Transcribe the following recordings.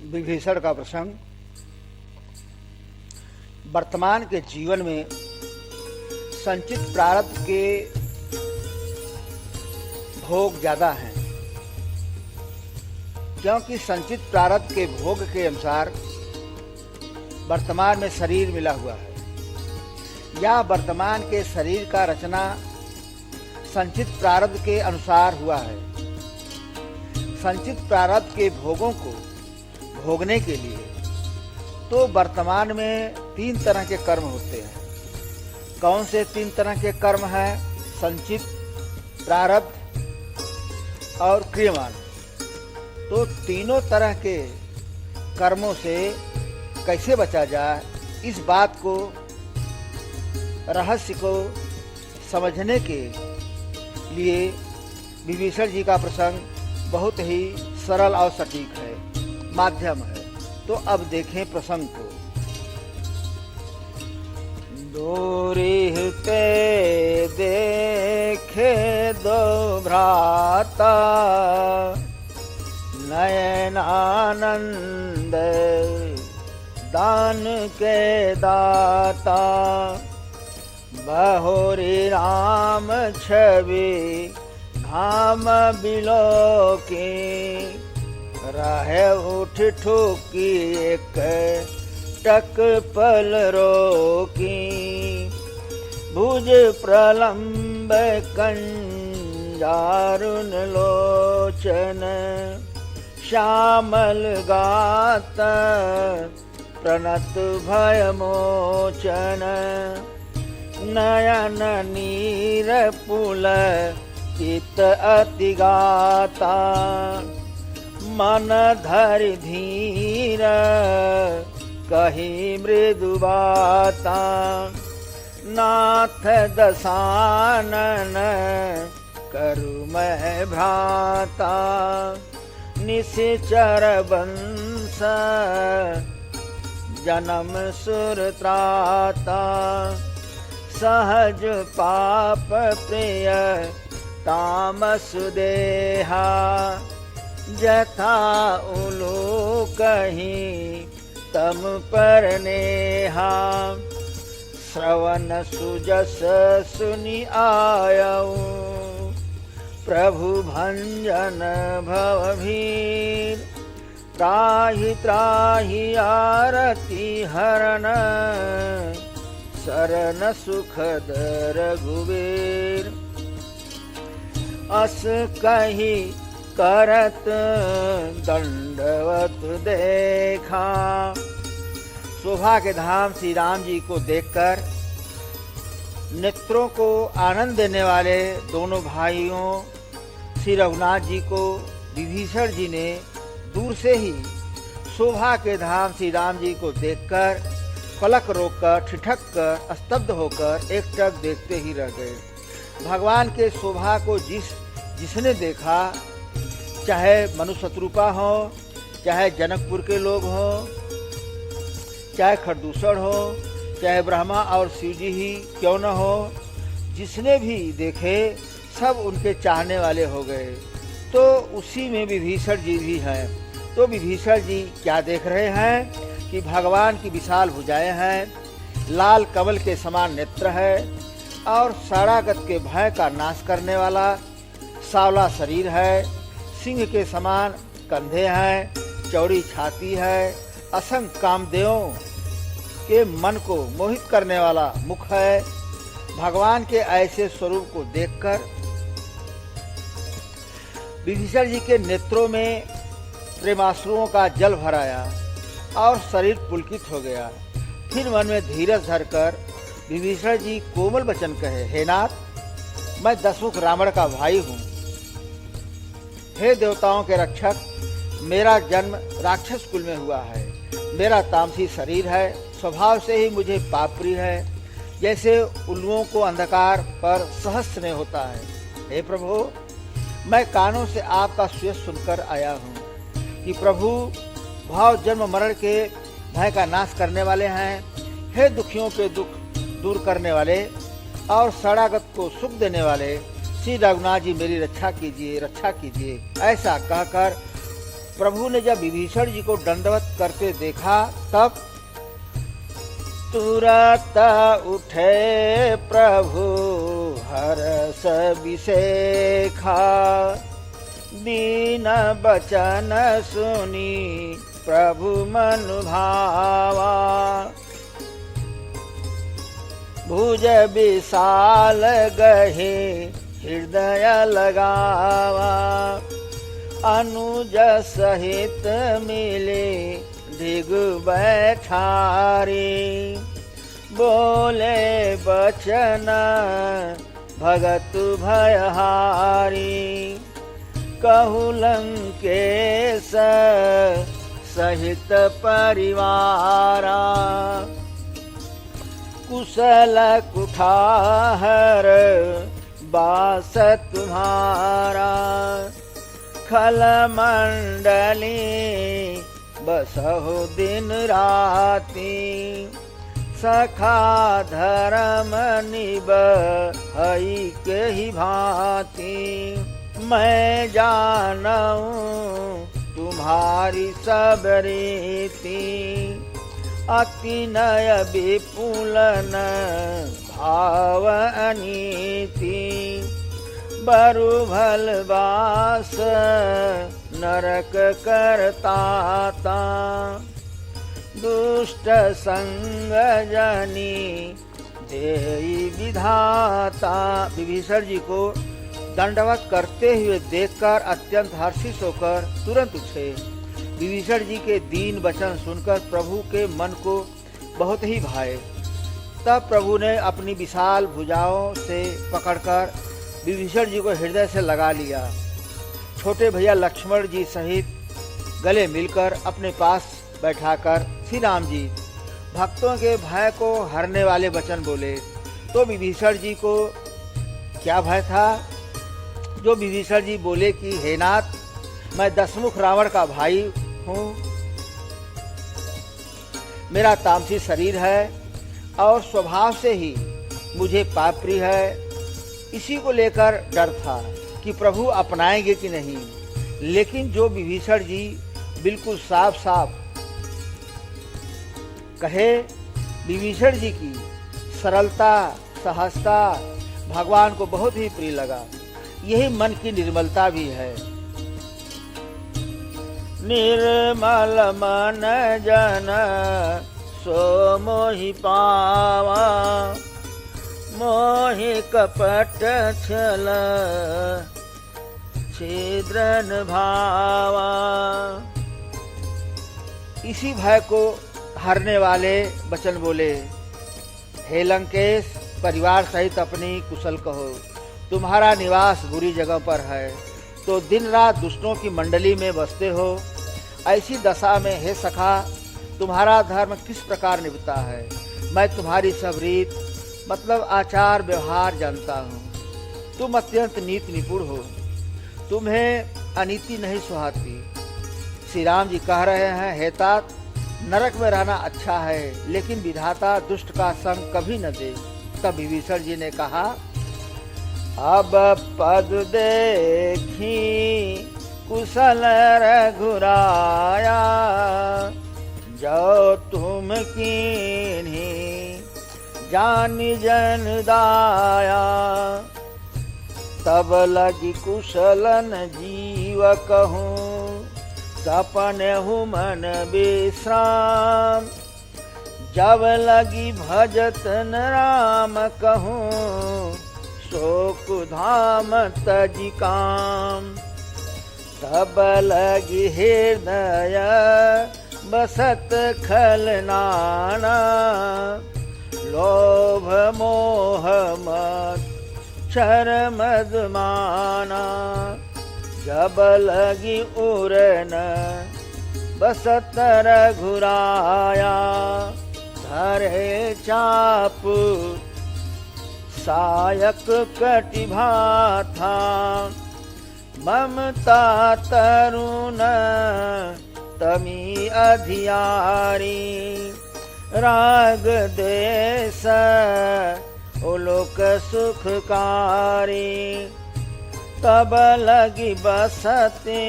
विभीषण का प्रसंग। वर्तमान के जीवन में संचित प्रारब्ध के भोग ज्यादा हैं, क्योंकि संचित प्रारब्ध के भोग के अनुसार वर्तमान में शरीर मिला हुआ है, या वर्तमान के शरीर का रचना संचित प्रारब्ध के अनुसार हुआ है। संचित प्रारब्ध के भोगों को भोगने के लिए तो वर्तमान में 3 तरह के कर्म होते हैं। कौन से 3 तरह के कर्म हैं? संचित, प्रारब्ध और क्रियमाण। तो तीनों तरह के कर्मों से कैसे बचा जाए, इस बात को, रहस्य को समझने के लिए विभीषण जी का प्रसंग बहुत ही सरल और सटीक है, माध्यम है। तो अब देखें प्रसंग को। दूरी पे देखे दो भ्राता, नयन आनंद दान के दाता। बहोरी राम छवि घाम बिलो की, रहे उठ ठोकी एक टक पल रोकी। भुज प्रलंब कंजारुन लोचन, श्यामल गात प्रणत भय मोचन। नयन नीर पुल चित अति गाता, मन धरि धीर कही मृदु बाता। नाथ दसानन करु मैं भ्राता, निश्चर बंस जन्म सुर त्राता। सहज पाप प्रिय तामस देहा, जथा उलो कहीं तम पर नेहा। श्रवण सुजस सुनि आयऊ, प्रभु भंजन भवभीर। त्राहि त्राहि आरती हरण, शरण सुखद रघुवीर। अस कही करत दंडवत देखा। शोभा के धाम श्री राम जी को देखकर नेत्रों को आनंद देने वाले दोनों भाइयों श्री रघुनाथ जी को विभीषण जी ने दूर से ही शोभा के धाम श्री राम जी को देखकर पलक रोककर, ठिठक कर, स्तब्ध होकर एकटक देखते ही रह गए। भगवान के शोभा को जिसने देखा, चाहे मनुशत्रुपा हो, चाहे जनकपुर के लोग हो, चाहे खरदूषण हो, चाहे ब्रह्मा और शिव जी ही क्यों न हो, जिसने भी देखे सब उनके चाहने वाले हो गए। तो उसी में विभीषण जी भी हैं। तो विभीषण जी क्या देख रहे हैं कि भगवान की विशाल भुजाएं हैं, लाल कमल के समान नेत्र है, और शरणागत के भय का नाश करने वाला सांवला शरीर है, सिंह के समान कंधे हैं, चौड़ी छाती है, असंख्य कामदेवों के मन को मोहित करने वाला मुख है। भगवान के ऐसे स्वरूप को देखकर विभीषण जी के नेत्रों में प्रेमाश्रुओं का जल भर आया और शरीर पुलकित हो गया। फिर मन में धीरज धरकर विभीषण जी कोमल वचन कहे, हे नाथ, मैं दशमुख रावण का भाई हूँ। हे देवताओं के रक्षक, मेरा जन्म राक्षस कुल में हुआ है। मेरा तामसी शरीर है, स्वभाव से ही मुझे पाप प्रिय है, जैसे उल्लुओं को अंधकार पर सहज स्नेह होता है। हे प्रभु, मैं कानों से आपका सुयश सुनकर आया हूँ कि प्रभु भाव जन्म मरण के भय का नाश करने वाले हैं। हे दुखियों के दुख दूर करने वाले और शरणागत को सुख देने वाले श्री रघुनाथ जी, मेरी रक्षा कीजिए, रक्षा कीजिए। ऐसा कहकर प्रभु ने जब विभीषण जी को दंडवत करते देखा तब तुरत उठे प्रभु हर्ष विशेखा, दीन बचन सुनी प्रभु मन भावा। भुज विशाल गहे हृदय लगावा, अनुज सहित मिले दिग बैठारी। बोले बचन भगत भयहारी, कहु लंकेश सहित परिवारा। कुशल कुठार बास तुम्हारा, खल मंडली बसहु दिन राती। सखा धर्म निभई के ही भांति, मैं जानऊं तुम्हारी सब रीति। अति नय विपुलन भाव अनीति, बरु भलवास नरक करताता। दुष्ट संग जनी देई विधाता। विभीषण जी को दंडवत करते हुए देखकर अत्यंत हर्षित होकर तुरंत उठे। विभीषण जी के दीन वचन सुनकर प्रभु के मन को बहुत ही भाए। तब प्रभु ने अपनी विशाल भुजाओं से पकड़कर विभीषण जी को हृदय से लगा लिया। छोटे भैया लक्ष्मण जी सहित गले मिलकर अपने पास बैठाकर श्री राम जी भक्तों के भय को हरने वाले वचन बोले। तो विभीषण जी को क्या भय था? जो विभीषण जी बोले कि हे नाथ, मैं दशमुख रावण का भाई हूँ, मेरा तामसी शरीर है और स्वभाव से ही मुझे पाप प्रिय है। इसी को लेकर डर था कि प्रभु अपनाएंगे कि नहीं। लेकिन जो विभीषण जी बिल्कुल साफ साफ कहे, विभीषण जी की सरलता सहजता भगवान को बहुत ही प्रिय लगा। यही मन की निर्मलता भी है। निर्मल मन जन सो मोहि पावा, मोहि कपट छल छिद्रन भावा। इसी भय को हरने वाले वचन बोले। हे लंकेश, परिवार सहित अपनी कुशल कहो। तुम्हारा निवास बुरी जगह पर है तो दिन रात दुष्टों की मंडली में बसते हो। ऐसी दशा में हे सखा, तुम्हारा धर्म किस प्रकार निभता है? मैं तुम्हारी सब रीत मतलब आचार व्यवहार जानता हूँ। तुम अत्यंत नीति निपुण हो, तुम्हें अनीति नहीं सुहाती। श्री राम जी कह रहे हैं, हे तात, नरक में रहना अच्छा है, लेकिन विधाता दुष्ट का संग कभी न दे। तब विभीषण जी ने कहा, अब पद देखी कुशल रघुराया, जो तुम कीन्ही जानि जन दाया। तब लगी कुशलन जीव कहूँ, सपने हूँ मन विश्राम। जब लगी भजत न राम कहूँ, शोक धाम तजी काम। तब लगी हृदय बसत खलनाना, लोभ मोह मद क्षर मदमाना। जब लगी उरन बसत रघुराया, धरे चाप सायक कटिभा था। ममता तरुण तमी अधियारी, राग देश उलोक सुखकारी। तब लगी बसते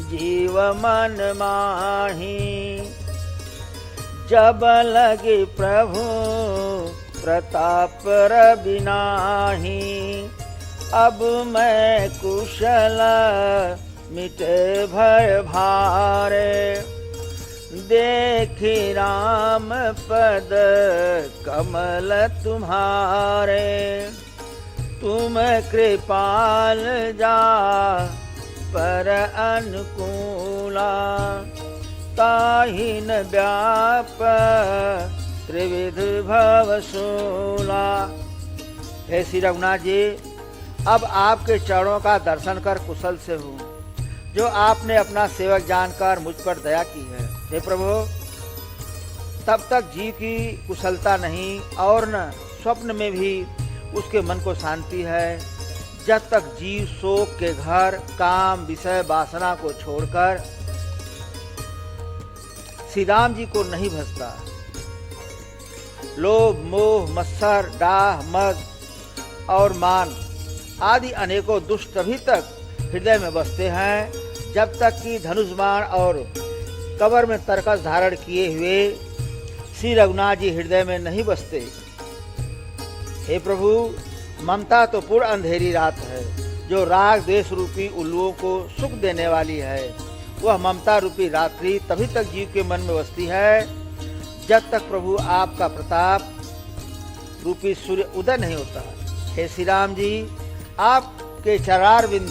जीव मन माही। जब लगे प्रभु प्रताप रबिनाही, अब मैं कुशल मिटे भय भारे। देखी राम पद कमल तुम्हारे, तुम कृपाल जा पर अनुकूला। ताहि न व्याप त्रिविध भवशूला। हे श्री रघुनाथ जी, अब आपके चरणों का दर्शन कर कुशल से हूँ, जो आपने अपना सेवक जानकर मुझ पर दया की है। हे प्रभु, तब तक जीव की कुशलता नहीं और न स्वप्न में भी उसके मन को शांति है, जब तक जीव शोक के घर काम विषय वासना को छोड़कर श्री राम जी को नहीं भजता। लोभ मोह मत्सर डाह मद और मान आदि अनेकों दुष्ट तभी तक हृदय में बसते हैं, जब तक कि धनुष बाण और कबर में तरकस धारण किए हुए श्री रघुनाथ जी हृदय में नहीं बसते। हे प्रभु, ममता तो पूर्ण अंधेरी रात है, जो राग देश रूपी उल्लुओं को सुख देने वाली है। वह ममता रूपी रात्रि तभी तक जीव के मन में बसती है, जब तक प्रभु आपका प्रताप रूपी सूर्य उदय नहीं होता। हे श्री राम जी, आपके चरार बिंद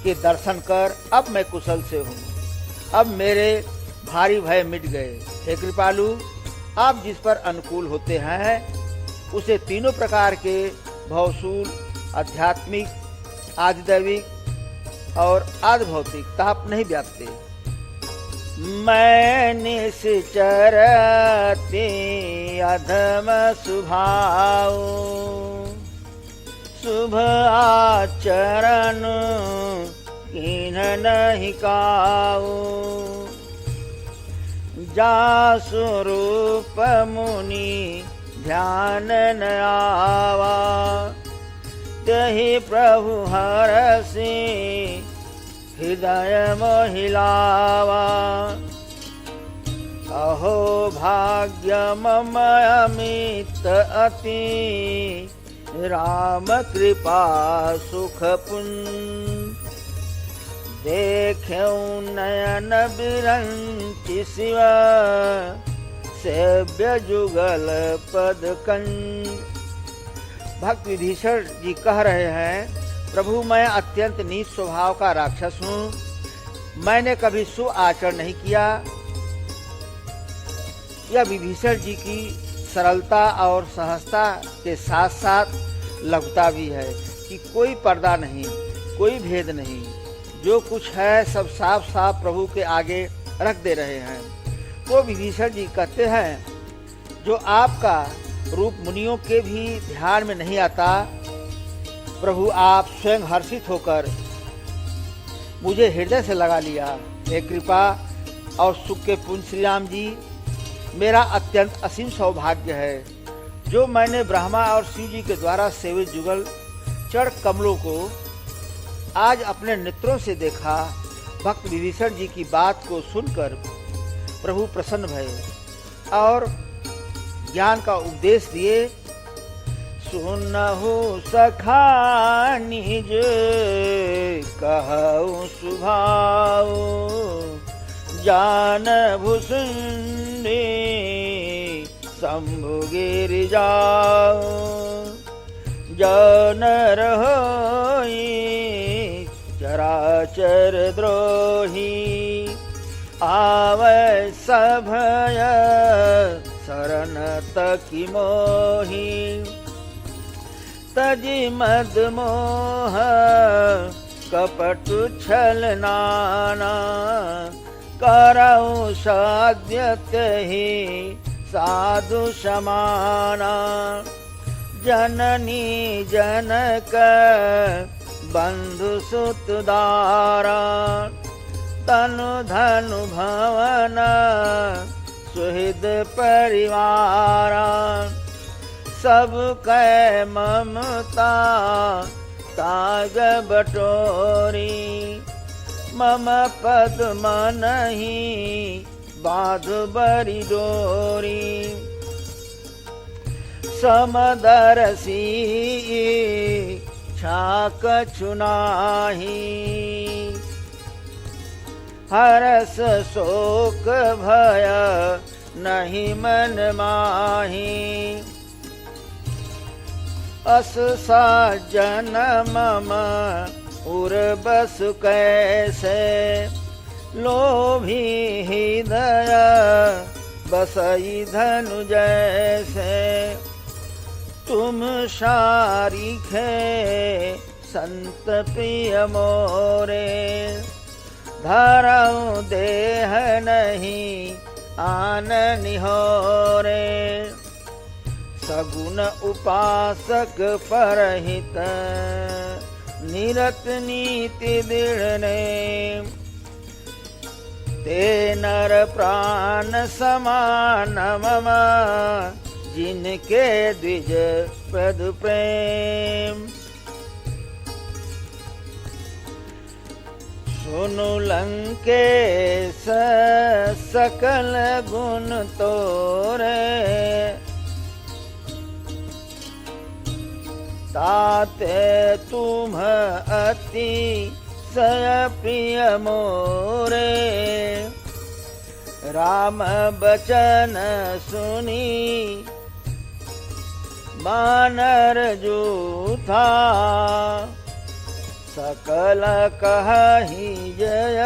के दर्शन कर अब मैं कुशल से हूँ। अब मेरे भारी भय मिट गए। हे कृपालु, आप जिस पर अनुकूल होते हैं उसे तीनों प्रकार के भवशूल, आध्यात्मिक, आदिदैविक और आदिभौतिक ताप नहीं व्यापते। मैं निश्चर ते अधम सुभाव, शुभ आचरण कीन्ह नहीं काऊ। जासु रूप मुनि ध्यान न आवा, तहि प्रभु हरसि हृदय मोहिलावा। अहो भाग्य मम अमित अति, राम कृपा सुख पुण्य। देख्यौ नयन बिरंचि शिव, सेव्य जुगल पद कंज। भक्त विभीषण जी कह रहे हैं, प्रभु मैं अत्यंत नीच स्वभाव का राक्षस हूँ। मैंने कभी सु आचरण नहीं किया। यह विभीषण जी की सरलता और सहजता के साथ साथ लघुता भी है कि कोई पर्दा नहीं, कोई भेद नहीं, जो कुछ है सब साफ साफ प्रभु के आगे रख दे रहे हैं। तो विभीषण जी कहते हैं, जो आपका रूप मुनियों के भी ध्यान में नहीं आता, प्रभु आप स्वयं हर्षित होकर मुझे हृदय से लगा लिया। हे कृपा और सुख के पुण्य श्री राम जी, मेरा अत्यंत असीम सौभाग्य है, जो मैंने ब्रह्मा और शिव जी के द्वारा सेवित जुगल चढ़ कमलों को आज अपने नेत्रों से देखा। भक्त विभीषण जी की बात को सुनकर प्रभु प्रसन्न भये और ज्ञान का उपदेश दिए। सुनहु सखा निज कहु सुभाव, जान भुसुंडी शंभु गिर जाओ। जन रहोई चराचर द्रोही, आवै सभय शरण तकी मोही। तजी मद मोह कपट छल नाना, करऊ साध्य ही साधु समाना। जननी जनक बंधु सुत दारा, तनु धनु भवन सुहृद परिवारा। सब कै ममता ताग बटोरी, मम पद्म नहीं बाध बरी डोरी। समदरसी छाक चुनाही हरस शोक भय नहीं मन माही। अस सज्जन मम उर बस कैसे लोभी हृदय बसई धनु जैसे। तुम शारीखे संत प्रिय मोरे धरऊं देह नहीं आन निहोरे। सगुण उपासक परहित निरत नीति दृढ़ने। ते नर प्राण समान मम जिनके द्विज प्रद प्रेम। सुनु लंकेश सकल गुण तोरे ताते तुम अति सय प्रिय मोरे। राम बचन सुनी बानर जूथा सकल कहि जय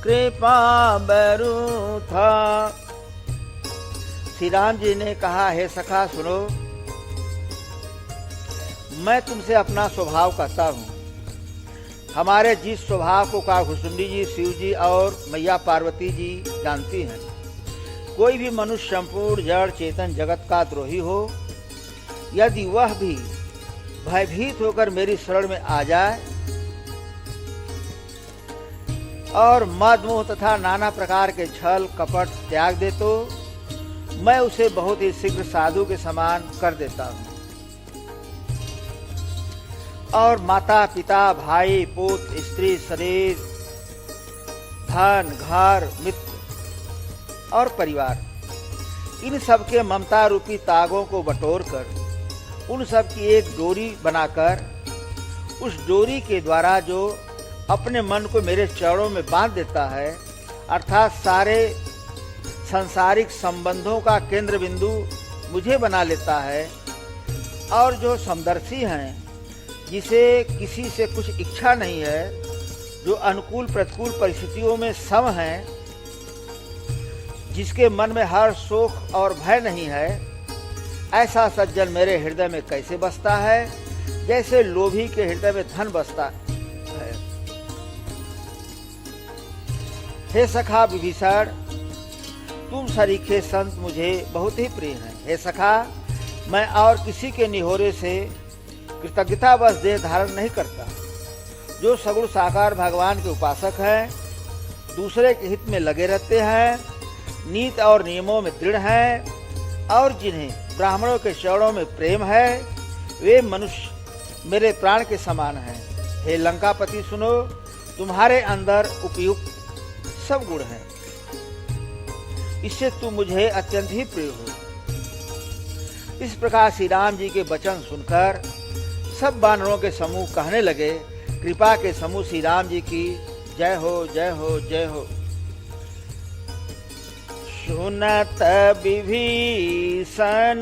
कृपा बरु था। श्री राम जी ने कहा, हे सखा सुनो, मैं तुमसे अपना स्वभाव कहता हूँ। हमारे जिस स्वभाव को काकुसुंडी जी, शिव जी और मैया पार्वती जी जानती हैं। कोई भी मनुष्य संपूर्ण जड़ चेतन जगत का द्रोही हो, यदि वह भी भयभीत होकर मेरी शरण में आ जाए और मद मोह तथा नाना प्रकार के छल कपट त्याग दे तो मैं उसे बहुत ही शीघ्र साधु के समान कर देता हूँ। और माता पिता भाई पुत स्त्री शरीर धन घर मित्र और परिवार, इन सब के ममता रूपी तागों को बटोर कर उन सब की एक डोरी बनाकर उस डोरी के द्वारा जो अपने मन को मेरे चरणों में बांध देता है, अर्थात सारे सांसारिक संबंधों का केंद्र बिंदु मुझे बना लेता है, और जो समदर्शी हैं, जिसे किसी से कुछ इच्छा नहीं है, जो अनुकूल प्रतिकूल परिस्थितियों में सम हैं, जिसके मन में हर शोक और भय नहीं है, ऐसा सज्जन मेरे हृदय में कैसे बसता है, जैसे लोभी के हृदय में धन बसता है। हे सखा विभीषण, तुम सरीखे संत मुझे बहुत ही प्रिय हैं। हे सखा, मैं और किसी के निहोरे से कृतज्ञतावश देह धारण नहीं करता। जो सगुण साकार भगवान के उपासक हैं, दूसरे के हित में लगे रहते हैं, नीति और नियमों में दृढ़ हैं, और जिन्हें ब्राह्मणों के चरणों में प्रेम है, वे मनुष्य मेरे प्राण के समान हैं। हे लंकापति सुनो, तुम्हारे अंदर उपयुक्त सब गुण हैं, इससे तुम मुझे अत्यंत ही प्रिय हो। इस प्रकार श्री राम जी के वचन सुनकर सब वानरों के समूह कहने लगे, कृपा के समूह श्री राम जी की जय हो, जय हो, जय हो। सुनत विभीषण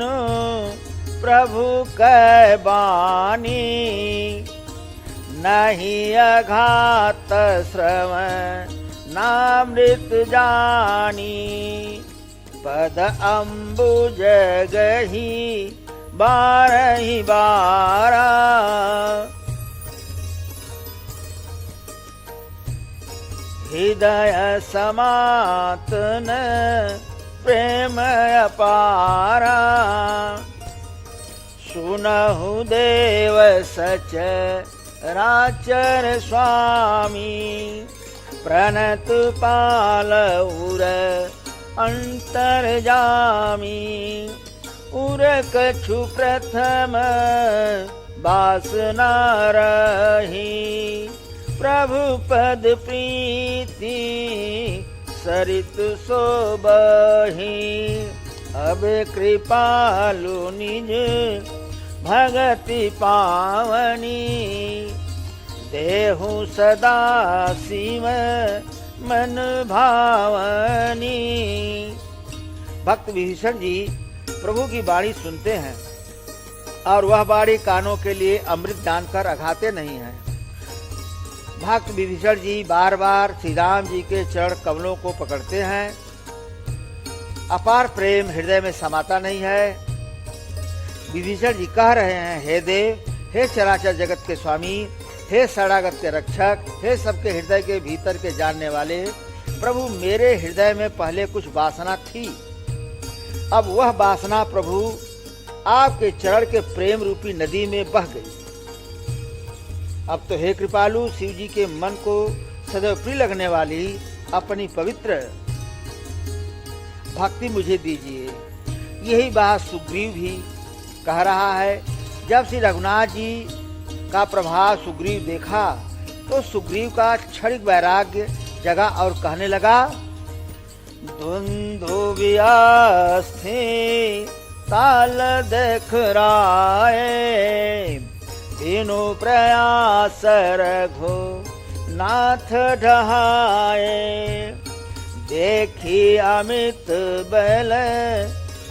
प्रभु कै बानी, नहीं अघात श्रवण नामृत जानी। पद अम्बुज गही बारहि बारा, हृदय समातन प्रेम अपारा। सुनहु देव सच राचर स्वामी, प्रणत पाल उर अंतर जामी। उर कछु प्रथम बासना रही, प्रभु पद प्रीति सरित सोबहि। अब कृपालु निज भगति पावनी देहु सदा शिव मन भावनी। भक्त विभीषण जी प्रभु की वाणी सुनते हैं और वह वाणी कानों के लिए अमृत जानकर अघाते नहीं हैं। भक्त विभीषण जी बार बार श्री राम जी के चरण कमलों को पकड़ते हैं। अपार प्रेम हृदय में समाता नहीं है। विभीषण जी कह रहे हैं, हे देव, हे चराचर जगत के स्वामी, हे शरणागत के रक्षक, हे सबके हृदय के भीतर के जानने वाले प्रभु, मेरे हृदय में पहले कुछ वासना थी, अब वह वासना प्रभु आपके चरण के प्रेम रूपी नदी में बह गई। अब तो हे कृपालु, शिव जी के मन को सदैव प्रिय लगने वाली अपनी पवित्र भक्ति मुझे दीजिए। यही बात सुग्रीव भी कह रहा है। जब श्री रघुनाथ जी का प्रभाव सुग्रीव देखा तो सुग्रीव का क्षणिक वैराग्य जगा और कहने लगा, धुंधु व्यास्थे ताल देख राय, तीनु प्रयास रघु नाथ ढहाए। देखी अमित बल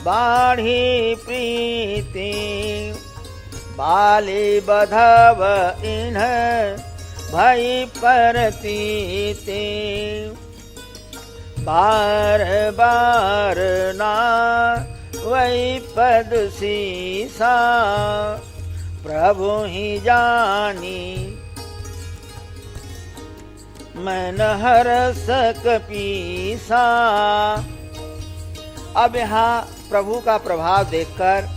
बाढ़ी प्रीति, बाली बधव इन्ह भई परतीति। बार बार ना वही पद सीसा, प्रभु ही जानी मन हरस कपीसा। अब यहाँ प्रभु का प्रभाव देखकर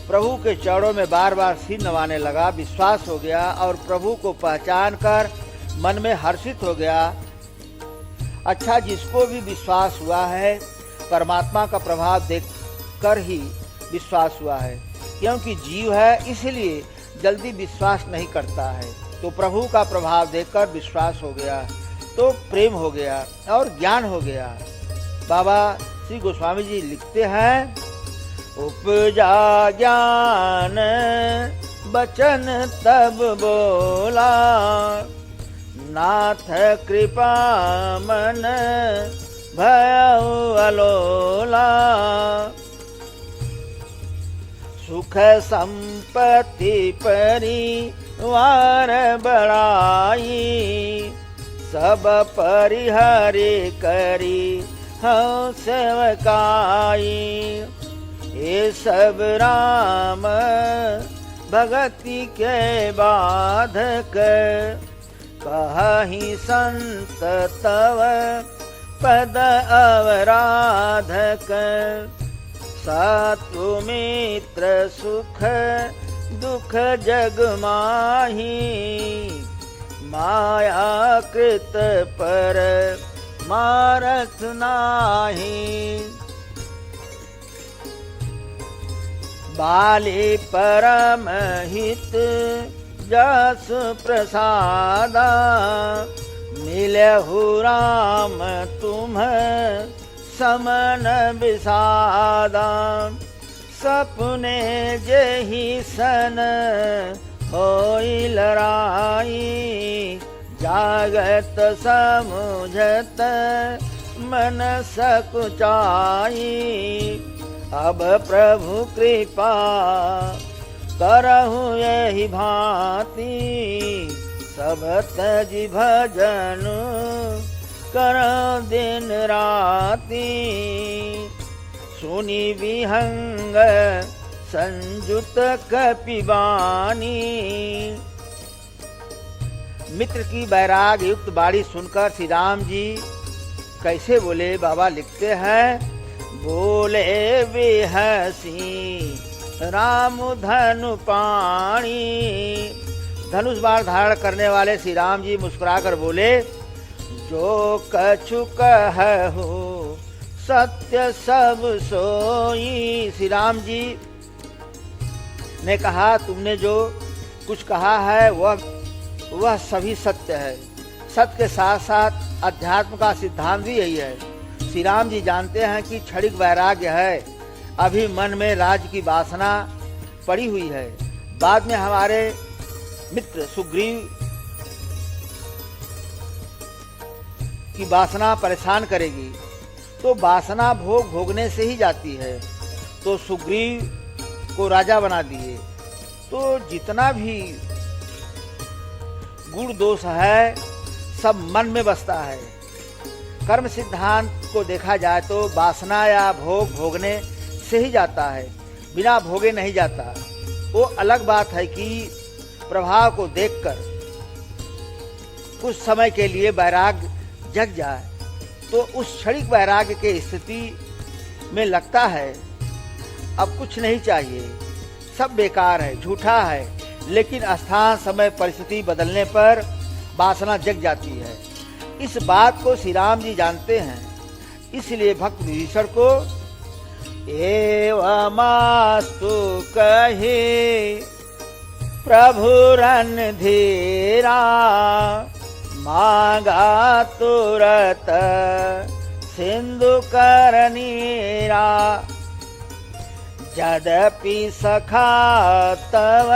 प्रभु के चरणों में बार बार सिर नवाने लगा, विश्वास हो गया और प्रभु को पहचान कर मन में हर्षित हो गया। अच्छा, जिसको भी विश्वास हुआ है परमात्मा का प्रभाव देखकर ही विश्वास हुआ है, क्योंकि जीव है इसलिए जल्दी विश्वास नहीं करता है। तो प्रभु का प्रभाव देखकर विश्वास हो गया, तो प्रेम हो गया और ज्ञान हो गया। बाबा श्री गोस्वामी जी लिखते हैं, उपजा ज्ञान बचन तब बोला, नाथ कृपा मन भयउ अलोला। सुख संपत्ति परिवार बड़ाई, सब परिहरि करी हौ सेवकाई। ये सब राम भगति के बाधक, कहि संत तव पद अवराधक। सातु मित्र सुख दुख जग माही, माया कृत पर मारत नाही। बाली परम हित जस प्रसादा, मिलहु राम तुम समन विषादा। सपने जहि सन होई लड़ाई, जागत समुझत मन सकुचाई। अब प्रभु कृपा करहु यही भांति, सब तजि भजन करहु दिन राति। सुनि विहंग संजुत कपिवानी। मित्र की वैराग युक्त बाणी सुनकर श्री राम जी कैसे बोले? बाबा लिखते हैं, बोले बेहसी राम धनु पाणी। धनुष बाण धारण करने वाले श्री राम जी मुस्कुराकर बोले, जो कछु कहु सत्य सब सोई। श्री राम जी ने कहा, तुमने जो कुछ कहा है वह वह सभी सत्य है। सत्य के साथ साथ अध्यात्म का सिद्धांत भी यही है। श्री राम जी जानते हैं कि क्षणिक वैराग्य है, अभी मन में राज्य की वासना पड़ी हुई है, बाद में हमारे मित्र सुग्रीव की वासना परेशान करेगी, तो वासना भोग भोगने से ही जाती है। तो सुग्रीव को राजा बना दिए, तो जितना भी गुण दोष है सब मन में बसता है। कर्म सिद्धांत को देखा जाए तो वासना या भोग भोगने से ही जाता है, बिना भोगे नहीं जाता। वो अलग बात है कि प्रभाव को देखकर कुछ समय के लिए वैराग्य जग जाए, तो उस क्षणिक वैराग्य के स्थिति में लगता है अब कुछ नहीं चाहिए, सब बेकार है, झूठा है। लेकिन स्थान समय परिस्थिति बदलने पर वासना जग जाती है। इस बात को श्री राम जी जानते हैं, इसलिए भक्त विभीषण को एवमास्तु कहे प्रभु रणधीरा, मांगा तुरत सिंधु कर नीरा, यद्यपि सखा तव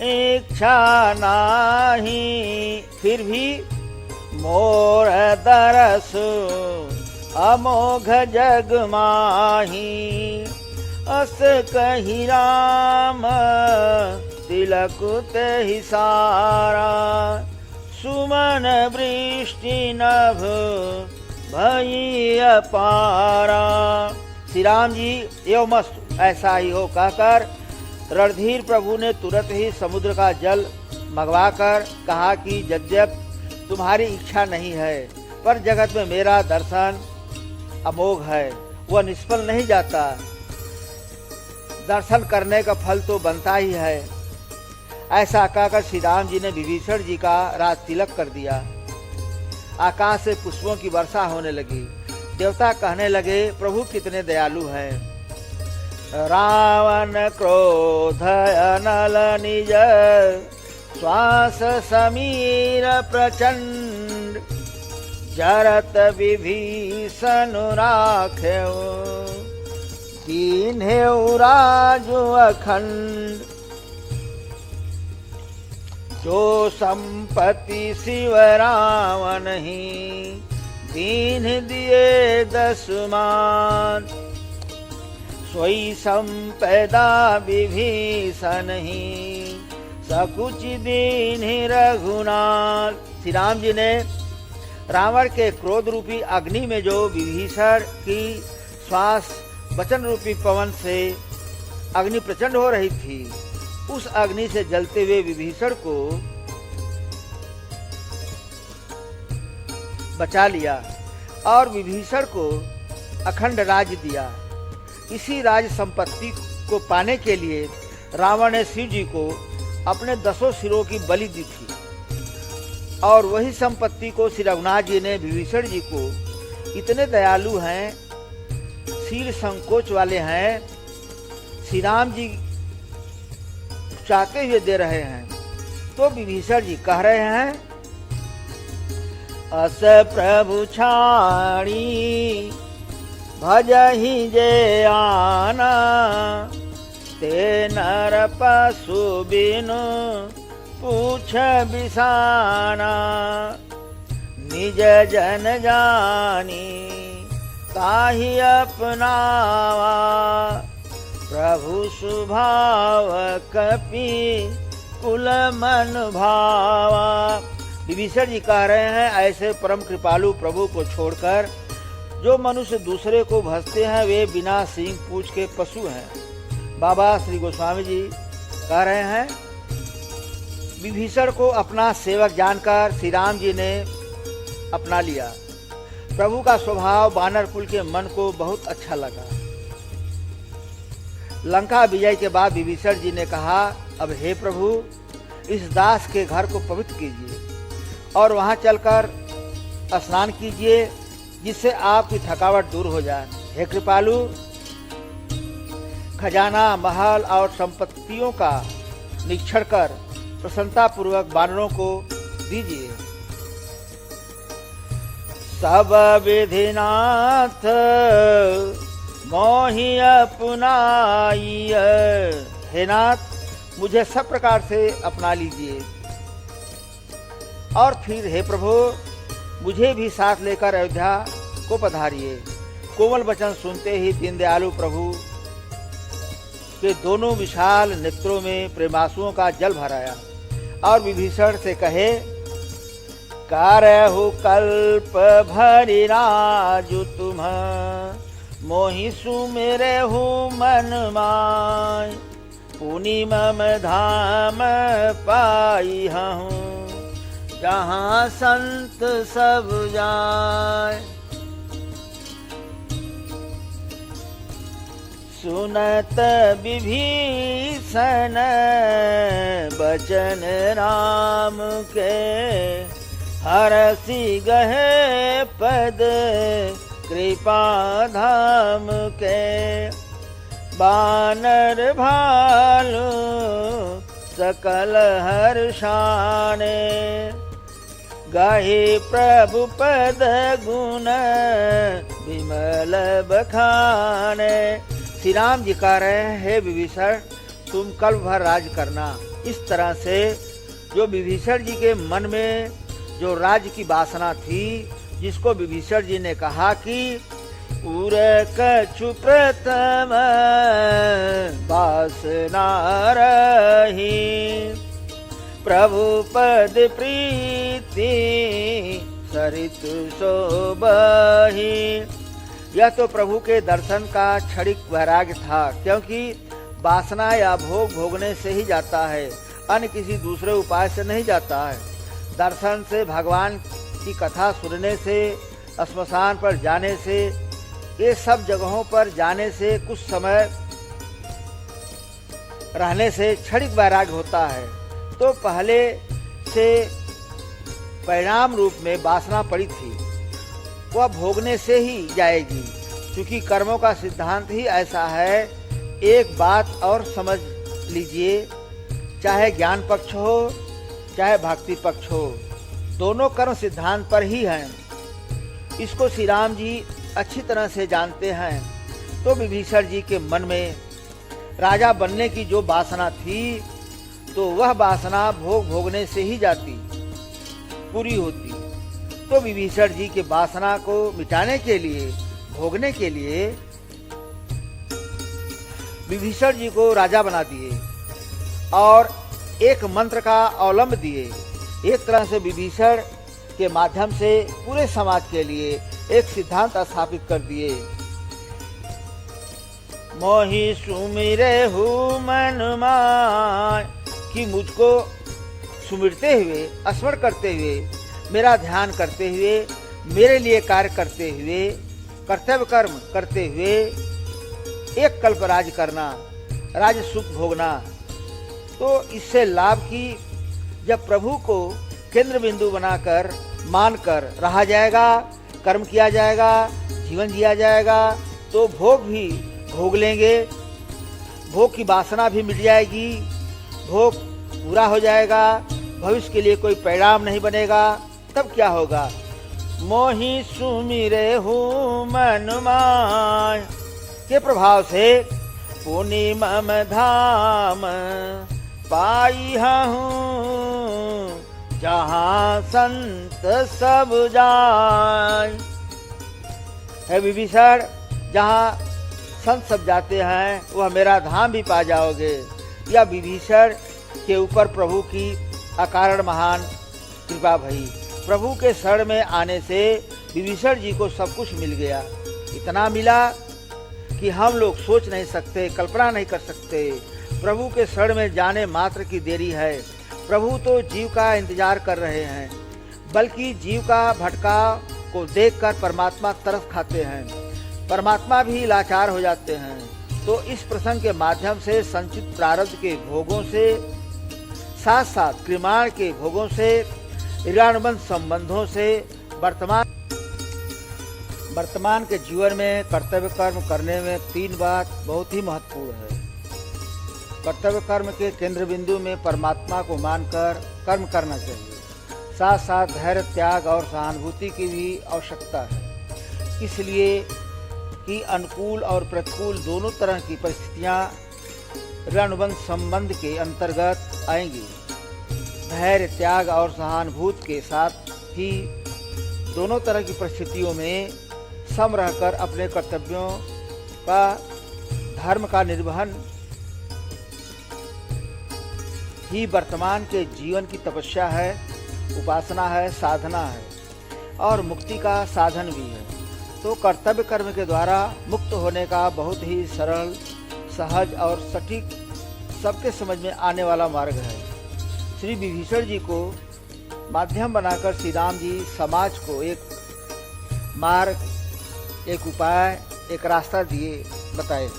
इच्छा नाही, फिर भी मोर दरस अमोघ जग माही। अस कही राम तिलक तेहि सारा, सुमन वृष्टि नभ भई अपारा। श्री राम जी एवं मस्त ऐसा ही हो कहकर रणधीर प्रभु ने तुरंत ही समुद्र का जल मंगवाकर कहा कि यद्यप तुम्हारी इच्छा नहीं है, पर जगत में मेरा दर्शन अमोघ है, वह निष्फल नहीं जाता। दर्शन करने का फल तो बनता ही है। ऐसा कहकर श्री राम जी ने विभीषण जी का राज तिलक कर दिया। आकाश से पुष्पों की वर्षा होने लगी। देवता कहने लगे प्रभु कितने दयालु हैं। रावण क्रोध अनल निज, श्वास समीर प्रचंड, जरत विभीषण राख्यो, दीन्हेउ राजु अखंड। जो संपत्ति शिव रावण ही, दीन दिए दसमान, सोई संपदा विभीषण ही, सकुच दीन रघुनाथ। श्री राम जी ने रावण के क्रोध रूपी अग्नि में जो विभीषण की श्वास वचन रूपी पवन से अग्नि प्रचंड हो रही थी, उस अग्नि से जलते हुए विभीषण को बचा लिया और विभीषण को अखंड राज्य दिया। इसी राज संपत्ति को पाने के लिए रावण ने शिव जी को अपने 10 सिरों की बलि दी थी, और वही संपत्ति को श्री रघुनाथ जी ने विभीषण जी को, इतने दयालु हैं, शील संकोच वाले हैं, श्री राम जी चाहते हुए दे रहे हैं। तो विभीषण जी कह रहे हैं अस प्रभु छाड़ी भजहि जे आना, ते नर पशु बिनु पूछ बिसाना, निज जन जानी ताहि अपनावा, प्रभु सुभाव कपि कुल मन भावा। विभीषण जी कह रहे हैं ऐसे परम कृपालु प्रभु को छोड़कर जो मनुष्य दूसरे को भजते हैं वे बिना सींग पूछ के पशु हैं। बाबा श्री गोस्वामी जी कह रहे हैं विभीषण को अपना सेवक जानकर श्री राम जी ने अपना लिया। प्रभु का स्वभाव वानर कुल के मन को बहुत अच्छा लगा। लंका विजय के बाद विभीषण जी ने कहा अब हे प्रभु इस दास के घर को पवित्र कीजिए और वहां चलकर स्नान कीजिए जिससे आपकी थकावट दूर हो जाए। हे कृपालु, खजाना महल और संपत्तियों का निरीक्षण कर प्रसन्नता पूर्वक वानरों को दीजिए। सब विधिनाथ मोहि अपनाइए। हे नाथ, मुझे सब प्रकार से अपना लीजिए। और फिर हे प्रभु, मुझे भी साथ लेकर अयोध्या को पधारिए। कोमल वचन सुनते ही दीनदयालु प्रभु के दोनों विशाल नेत्रों में प्रेमांसुओं का जल भर आया और विभीषण से कहे, कारहु कल्प भरि राजु तुम, मोहि सुमिरे हूँ मन माय। पुनि मम धाम पाई हूँ, जहाँ संत सब जाय। सुनत विभीषण बचन राम के, हरसि गहे पद कृपा धाम के। बानर भालु सकल हर्षाने, गाहे प्रभु पद गुण विमल बखाने। श्री राम जी कह रहे हैं, हे विभीषण, तुम कल भर राज करना। इस तरह से जो विभीषण जी के मन में जो राज्य की वासना थी, जिसको विभीषण जी ने कहा कि उर कछु प्रथम वासना रही, प्रभु पद प्रीति सरित शोभहि। यह तो प्रभु के दर्शन का क्षणिक वैराग्य था, क्योंकि वासना या भोग भोगने से ही जाता है, अन्य किसी दूसरे उपाय से नहीं जाता है। दर्शन से, भगवान की कथा सुनने से, श्मशान पर जाने से, ये सब जगहों पर जाने से, कुछ समय रहने से क्षणिक वैराग्य होता है। तो पहले से परिणाम रूप में वासना पड़ी थी, वह भोगने से ही जाएगी, क्योंकि कर्मों का सिद्धांत ही ऐसा है। एक बात और समझ लीजिए, चाहे ज्ञान पक्ष हो चाहे भक्ति पक्ष हो, दोनों कर्म सिद्धांत पर ही हैं। इसको श्री राम जी अच्छी तरह से जानते हैं। तो विभीषण जी के मन में राजा बनने की जो वासना थी, तो वह वासना भोग भोगने से ही जाती, पूरी होती। तो विभीषण जी के वासना को मिटाने के लिए, भोगने के लिए विभीषण जी को राजा बना दिए और एक मंत्र का अवलंब दिए। एक तरह से विभीषण के माध्यम से पूरे समाज के लिए एक सिद्धांत स्थापित कर दिए। मोहि सुमिरे हूँ मन माय, कि मुझको सुमिरते हुए, स्मरण करते हुए, मेरा ध्यान करते हुए, मेरे लिए कार्य करते हुए, कर्तव्य कर्म करते हुए एक कल्प राज करना, राज सुख भोगना। तो इससे लाभ की जब प्रभु को केंद्र बिंदु बनाकर, मानकर रहा जाएगा, कर्म किया जाएगा, जीवन जिया जाएगा, तो भोग भी भोग लेंगे, भोग की वासना भी मिट जाएगी, भोग पूरा हो जाएगा, भविष्य के लिए कोई परिणाम नहीं बनेगा। तब क्या होगा? मोहि सुमिरे हूँ मन माय के प्रभाव से पुनि मम धाम पाई हूँ, जहाँ संत सब जाय। है विभीषण, जहाँ संत सब जाते हैं वह मेरा धाम भी पा जाओगे। यह विभीषण के ऊपर प्रभु की अकारण महान कृपा भई। प्रभु के शरण में आने से विभीषण जी को सब कुछ मिल गया। इतना मिला कि हम लोग सोच नहीं सकते, कल्पना नहीं कर सकते। प्रभु के शरण में जाने मात्र की देरी है। प्रभु तो जीव का इंतजार कर रहे हैं, बल्कि जीव का भटकाव को देखकर परमात्मा तरस खाते हैं, परमात्मा भी लाचार हो जाते हैं। तो इस प्रसंग के माध्यम से संचित प्रारब्ध के भोगों से साथ साथ क्रिमाण के भोगों से, ऋणानुबंध संबंधों से वर्तमान के जीवन में कर्तव्य कर्म करने में तीन बात बहुत ही महत्वपूर्ण है। कर्तव्य कर्म के केंद्र बिंदु में परमात्मा को मानकर कर्म करना चाहिए। साथ साथ धैर्य, त्याग और सहानुभूति की भी आवश्यकता है, इसलिए कि अनुकूल और प्रतिकूल दोनों तरह की परिस्थितियाँ ऋणानुबंध संबंध के अंतर्गत आएंगी। धैर्य, त्याग और सहानुभूति के साथ ही दोनों तरह की परिस्थितियों में सम रहकर अपने कर्तव्यों का, धर्म का निर्वहन ही वर्तमान के जीवन की तपस्या है, उपासना है, साधना है और मुक्ति का साधन भी है। तो कर्तव्य कर्म के द्वारा मुक्त होने का बहुत ही सरल, सहज और सटीक, सबके समझ में आने वाला मार्ग है। श्री विभीषण जी को माध्यम बनाकर श्री राम जी समाज को एक मार्ग, एक उपाय, एक रास्ता दिए, बताए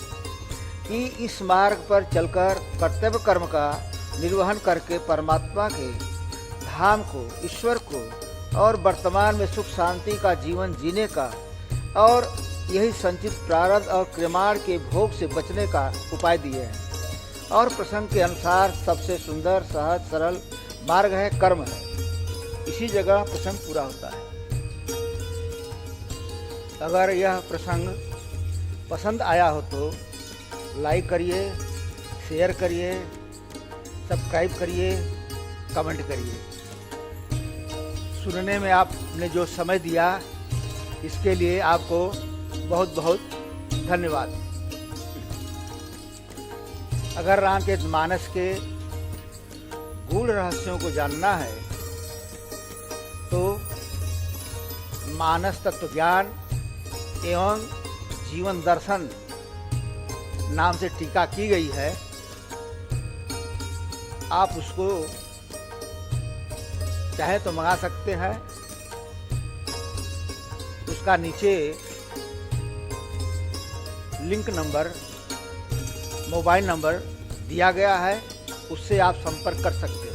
कि इस मार्ग पर चलकर कर्तव्य कर्म का निर्वहन करके परमात्मा के धाम को, ईश्वर को और वर्तमान में सुख शांति का जीवन जीने का और यही संचित प्रारब्ध और क्रियमाण के भोग से बचने का उपाय दिए हैं। और प्रसंग के अनुसार सबसे सुंदर, सहज, सरल मार्ग है, कर्म है। इसी जगह प्रसंग पूरा होता है। अगर यह प्रसंग पसंद आया हो तो लाइक करिए, शेयर करिए, सब्सक्राइब करिए, कमेंट करिए। सुनने में आपने जो समय दिया, इसके लिए आपको बहुत बहुत धन्यवाद। अगर रामचरितमानस के गूढ़ रहस्यों को जानना है तो मानस तत्व ज्ञान एवं जीवन दर्शन नाम से टीका की गई है। आप उसको चाहे तो मंगा सकते हैं। उसका नीचे लिंक नंबर, मोबाइल नंबर दिया गया है, उससे आप संपर्क कर सकते हैं।